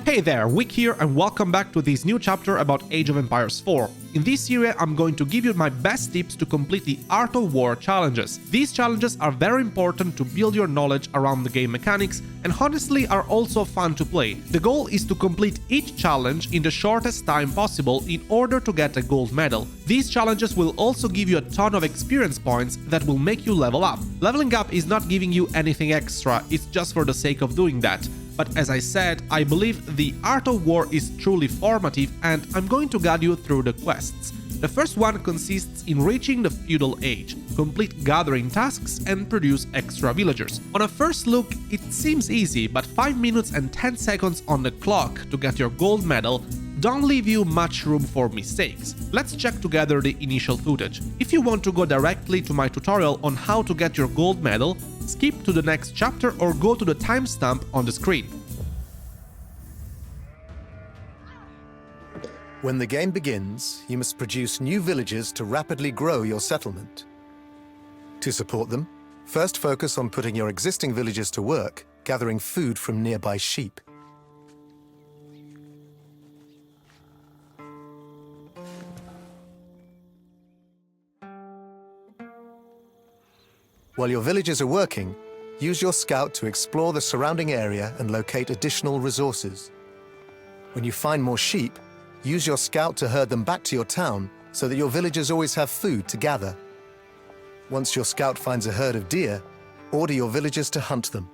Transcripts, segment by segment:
Hey there, Wick here, and welcome back to this new chapter about Age of Empires 4. In this series, I'm going to give you my best tips to complete the Art of War challenges. These challenges are very important to build your knowledge around the game mechanics, and honestly are also fun to play. The goal is to complete each challenge in the shortest time possible in order to get a gold medal. These challenges will also give you a ton of experience points that will make you level up. Leveling up is not giving you anything extra, it's just for the sake of doing that. But as I said, I believe the Art of War is truly formative, and I'm going to guide you through the quests. The first one consists in reaching the feudal age, complete gathering tasks and produce extra villagers. On a first look, it seems easy, but 5 minutes and 10 seconds on the clock to get your gold medal don't leave you much room for mistakes. Let's check together the initial footage. If you want to go directly to my tutorial on how to get your gold medal, skip to the next chapter or go to the timestamp on the screen. When the game begins, you must produce new villages to rapidly grow your settlement. To support them, first focus on putting your existing villages to work, gathering food from nearby sheep. While your villages are working, use your scout to explore the surrounding area and locate additional resources. When you find more sheep, use your scout to herd them back to your town so that your villagers always have food to gather. Once your scout finds a herd of deer, order your villagers to hunt them.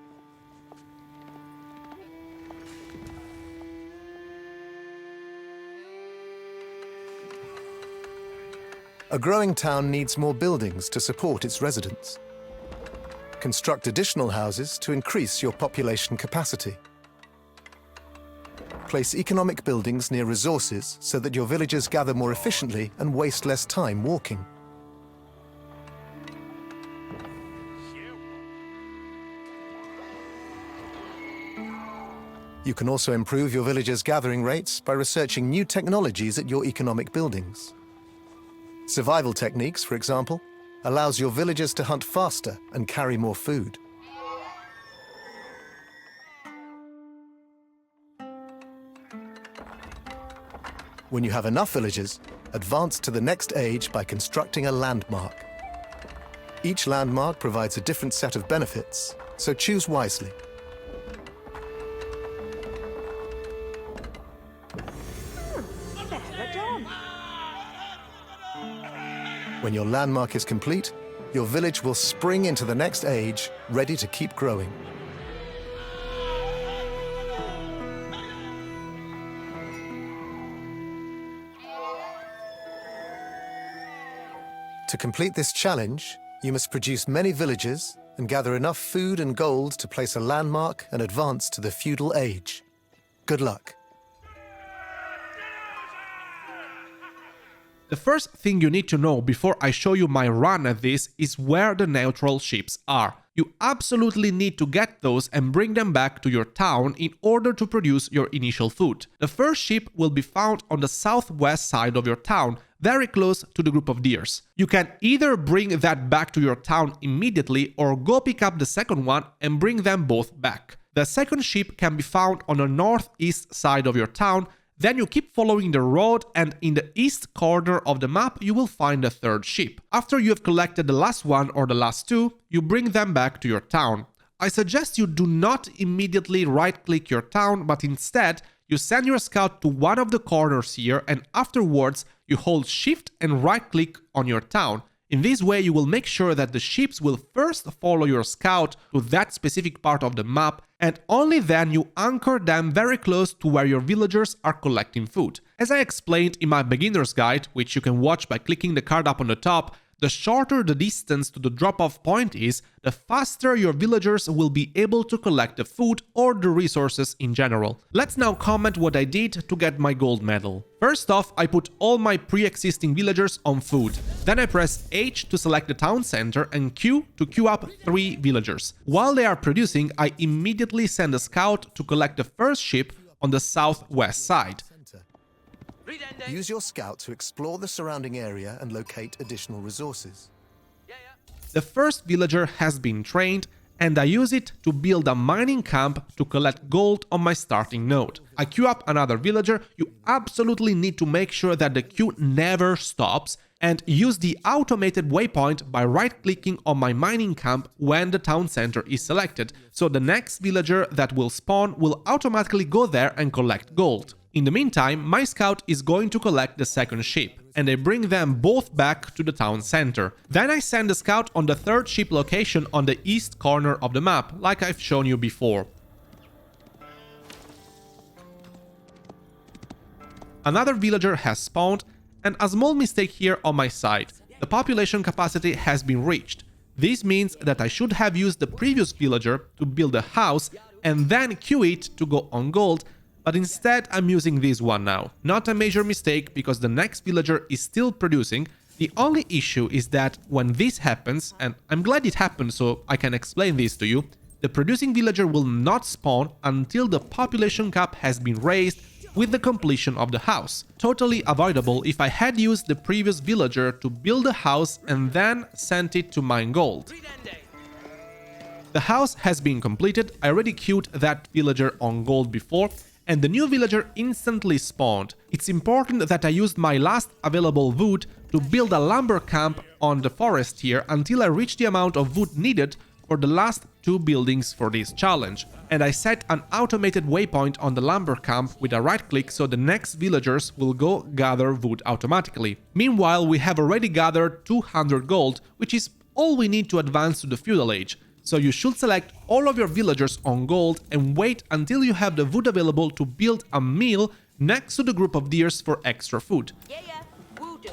A growing town needs more buildings to support its residents. Construct additional houses to increase your population capacity. Place economic buildings near resources so that your villagers gather more efficiently and waste less time walking. You can also improve your villagers' gathering rates by researching new technologies at your economic buildings. Survival techniques, for example, allows your villagers to hunt faster and carry more food. When you have enough villagers, advance to the next age by constructing a landmark. Each landmark provides a different set of benefits, so choose wisely. When your landmark is complete, your village will spring into the next age, ready to keep growing. To complete this challenge, you must produce many villages and gather enough food and gold to place a landmark and advance to the feudal age. Good luck. The first thing you need to know before I show you my run at this is where the neutral ships are. You absolutely need to get those and bring them back to your town in order to produce your initial food. The first ship will be found on the southwest side of your town, very close to the group of deers. You can either bring that back to your town immediately or go pick up the second one and bring them both back. The second ship can be found on the northeast side of your town. Then you keep following the road, and in the east corner of the map you will find the third ship. After you have collected the last one or the last two, you bring them back to your town. I suggest you do not immediately right-click your town, but instead you send your scout to one of the corners here, and afterwards you hold Shift and right-click on your town. In this way you will make sure that the ships will first follow your scout to that specific part of the map, and only then you anchor them very close to where your villagers are collecting food. As I explained in my beginner's guide, which you can watch by clicking the card up on the top, the shorter the distance to the drop-off point is, the faster your villagers will be able to collect the food or the resources in general. Let's now comment what I did to get my gold medal. First off, I put all my pre-existing villagers on food. Then I press H to select the town center and Q to queue up 3 villagers. While they are producing, I immediately send a scout to collect the first ship on the southwest side. Use your scout to explore the surrounding area and locate additional resources. The first villager has been trained, and I use it to build a mining camp to collect gold on my starting node. I queue up another villager. You absolutely need to make sure that the queue never stops, and use the automated waypoint by right-clicking on my mining camp when the town center is selected, so the next villager that will spawn will automatically go there and collect gold. In the meantime, my scout is going to collect the second ship, and I bring them both back to the town center. Then I send the scout on the third ship location on the east corner of the map, like I've shown you before. Another villager has spawned, and a small mistake here on my side. The population capacity has been reached. This means that I should have used the previous villager to build a house and then queue it to go on gold, but instead I'm using this one now. Not a major mistake, because the next villager is still producing. The only issue is that when this happens, and I'm glad it happened so I can explain this to you, the producing villager will not spawn until the population cap has been raised with the completion of the house. Totally avoidable if I had used the previous villager to build a house and then sent it to mine gold. The house has been completed. I already queued that villager on gold before, and the new villager instantly spawned. It's important that I used my last available wood to build a lumber camp on the forest here until I reach the amount of wood needed for the last 2 buildings for this challenge. And I set an automated waypoint on the lumber camp with a right click, so the next villagers will go gather wood automatically. Meanwhile, we have already gathered 200 gold, which is all we need to advance to the feudal age. So you should select all of your villagers on gold and wait until you have the wood available to build a mill next to the group of deers for extra food. Yeah, woo do.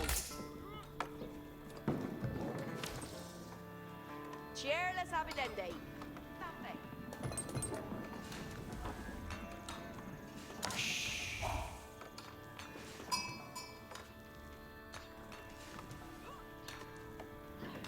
Cheerless avidende.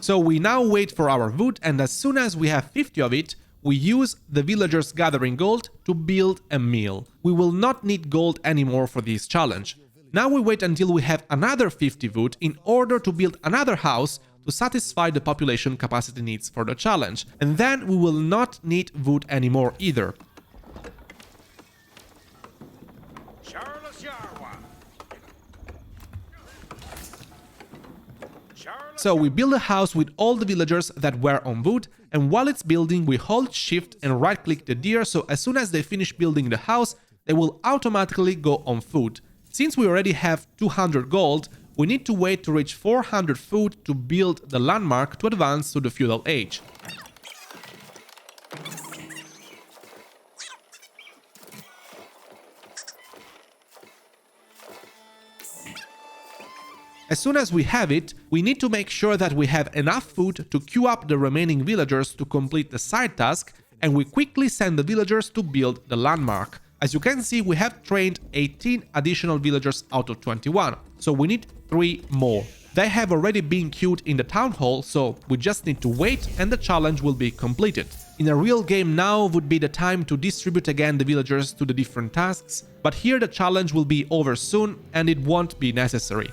So we now wait for our wood, and as soon as we have 50 of it, we use the villagers gathering gold to build a mill. We will not need gold anymore for this challenge. Now we wait until we have another 50 wood in order to build another house to satisfy the population capacity needs for the challenge, and then we will not need wood anymore either. So we build a house with all the villagers that were on wood, and while it's building we hold shift and right click the deer, so as soon as they finish building the house they will automatically go on food. Since we already have 200 gold, we need to wait to reach 400 food to build the landmark to advance to the feudal age. As soon as we have it, we need to make sure that we have enough food to queue up the remaining villagers to complete the side task, and we quickly send the villagers to build the landmark. As you can see, we have trained 18 additional villagers out of 21, so we need 3 more. They have already been queued in the town hall, so we just need to wait and the challenge will be completed. In a real game now would be the time to distribute again the villagers to the different tasks, but here the challenge will be over soon and it won't be necessary.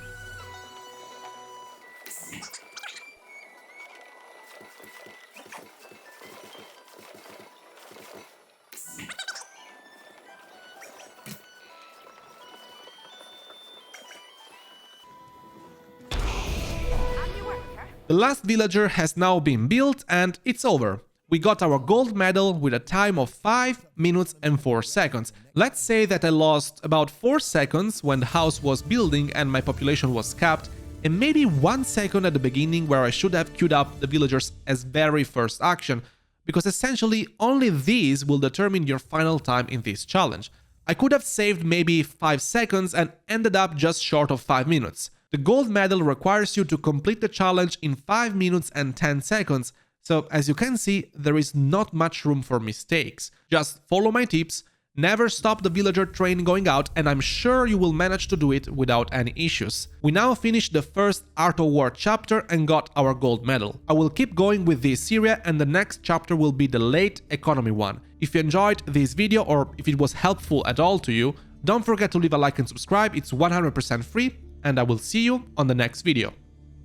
The last villager has now been built and it's over. We got our gold medal with a time of 5 minutes and 4 seconds. Let's say that I lost about 4 seconds when the house was building and my population was capped, and maybe 1 second at the beginning where I should have queued up the villagers as very first action, because essentially only these will determine your final time in this challenge. I could have saved maybe 5 seconds and ended up just short of 5 minutes. The gold medal requires you to complete the challenge in 5 minutes and 10 seconds, so as you can see, there is not much room for mistakes. Just follow my tips, never stop the villager train going out, and I'm sure you will manage to do it without any issues. We now finished the first Art of War chapter and got our gold medal. I will keep going with this series, and the next chapter will be the late economy one. If you enjoyed this video or if it was helpful at all to you, don't forget to leave a like and subscribe, it's 100% free, and I will see you on the next video.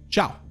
Ciao!